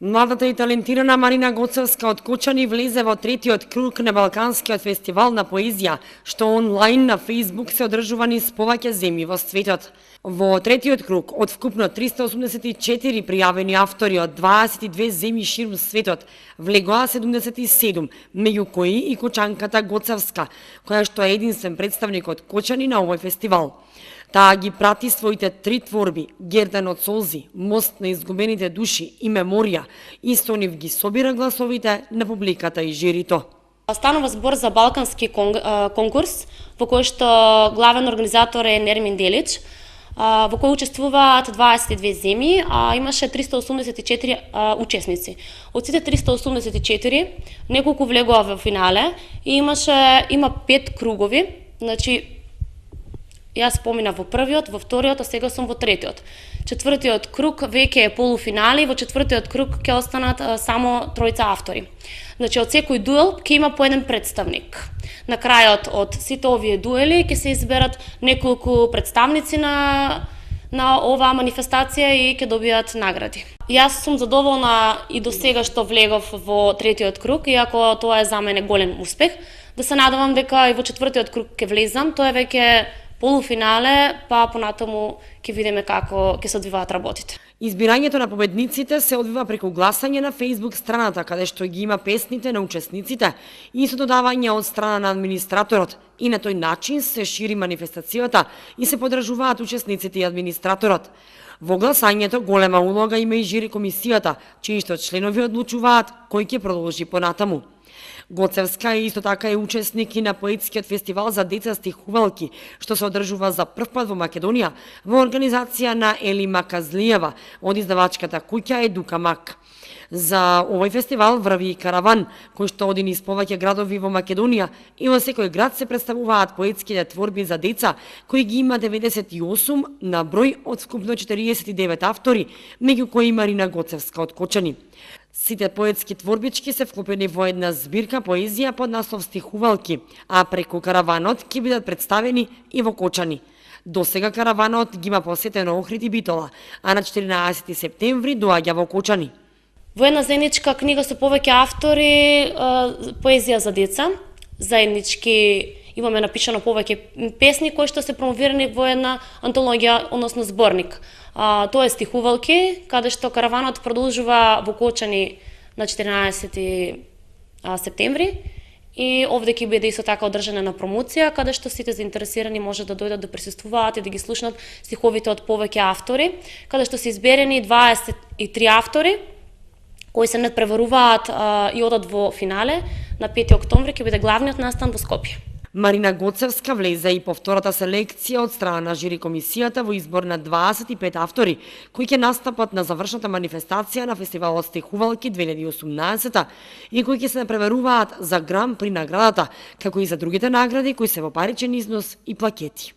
Младата и талентирана Марина Гоцевска од Кочани влезе во третиот круг на Балканскиот фестивал на поезија, што онлайн на Facebook се одржува низ повеќе земји во светот. Во третиот круг, од вкупно 384 пријавени автори од 22 земји ширум светот, влегоа 77, меѓу кои и кочанката Гоцевска, која што е единствен представник од Кочани на овој фестивал. Таа ги прати своите три творби, Гердан од солзи, Мост на изгубените души и Меморија, и со нив ги собира гласовите на публиката и жирито. Станува збор за балкански конкурс, во кој што главен организатор е Нермин Делич, во кој учествуваат 22 земји, а имаше 384 учесници. Од сите 384, неколку влегоа во финале и има 5 кругови, значи јас поминав во првиот, во вториот, а сега сум во третиот. Четвртиот круг веќе е полуфинали, во четвртиот круг ќе останат само тројца автори. Значи од секој дуел ќе има по еден представник. На крајот од сите овие дуели ќе се изберат неколку представници на оваа манифестација и ќе добијат награди. Јас сум задоволна и до сега што влегов во третиот круг, иако тоа е за мене голем успех. Да се надевам дека и во четвртиот круг ќе влезам, тоа е веќе полуфинале, па понатаму ќе видиме како ќе се одвиваат работите. Избирањето на победниците се одвива преку гласање на Facebook страната, каде што ги има песните на учесниците и со додавање од страна на администраторот. И на тој начин се шири манифестацијата и се подржуваат учесниците и администраторот. Во гласањето голема улога има и жири комисијата, чии што членови одлучуваат кој ќе продолжи понатаму. Гоцевска исто така е учесник и на поетскиот фестивал за деца стихувалки, што се одржува за прв пат во Македонија во организација на Ели Маказлиева од издавачката куќа Едука Мак. За овој фестивал врви и караван, кој што оди низ повеќе градови во Македонија и во секој град се представуваат поетските творби за деца, кои ги има 98 на број од вкупно 49 автори, меѓу кои Марина Гоцевска од Кочани. Сите поетски творбички се вклопени во една збирка поезија под наслов Стихувалки, а преку караванот ќе бидат представени и во Кочани. До сега караванот ги има посетено Охрид и Битола, а на 14 септември доаѓа во Кочани. Во една заедничка книга со повеќе автори, поезија за деца, заеднички имаме напишано повеќе песни кои што се промовирани во една антологија, односно зборник. Тоа е Стихувалки, каде што караванот продолжува во Кочани на 14 септември и овде ќе биде исто така одржана на промоција, каде што сите заинтересирани може да дојдат да присуствуваат и да ги слушнат стиховите од повеќе автори, каде што се изберени 23 автори кои се надпреваруваат и одат во финале. На 5 октомври ќе биде главниот настан во Скопје. Марина Гоцевска влезе и по втората селекција од страна на жири комисијата во избор на 25 автори, кои ќе настапат на завршната манифестација на фестивалот Стихувалки 2018 и кои ќе се напреверуваат за Гран при наградата, како и за другите награди кои се во паричен износ и плакети.